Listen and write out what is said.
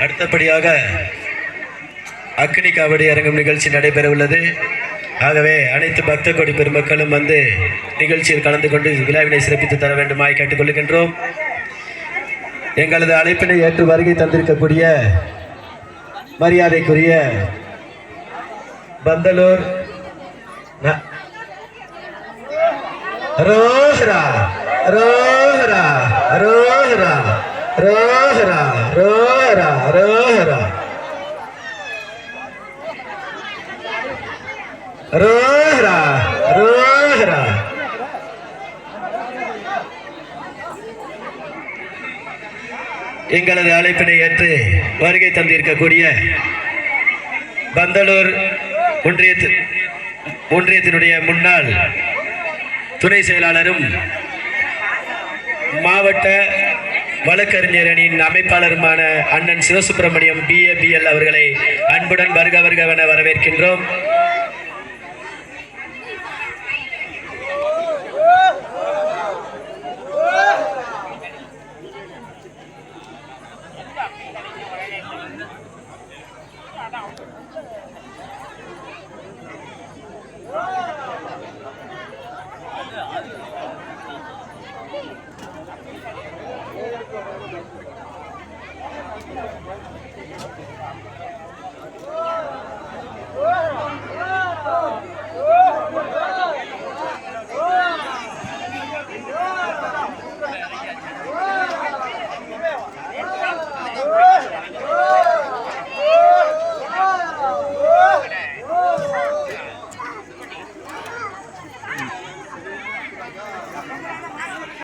அடுத்தபடியாக அக்னி காவடி அரங்கம் நிகழ்ச்சி நடைபெற உள்ளது. ஆகவே அனைத்து பக்த கோடி பெருமக்களும் வந்து நிகழ்ச்சியில் கலந்து கொண்டு விழாவினை சிறப்பித்து தர வேண்டுமாய் கேட்டுக்கொள்கின்றோம். எங்களது அழைப்பினை ஏற்று வருகை தந்திருக்கக்கூடிய மரியாதைக்குரிய பந்தலூர் ரோஹரா ரோஹரா ரோஹரா ரோஹரா ரோஹரா ரோஹரா ரோஹரா ரோஹரா எங்களது அழைப்பினை ஏற்று வருகை தந்திருக்கக்கூடிய பந்தலூர் ஒன்றியத்தினுடைய முன்னாள் துணை செயலாளரும் மாவட்ட வழக்கறிஞர் அணியின் அமைப்பாளருமான அண்ணன் சிவசுப்பிரமணியம் BABL அவர்களை அன்புடன் வருக வருகவென வரவேற்கின்றோம்.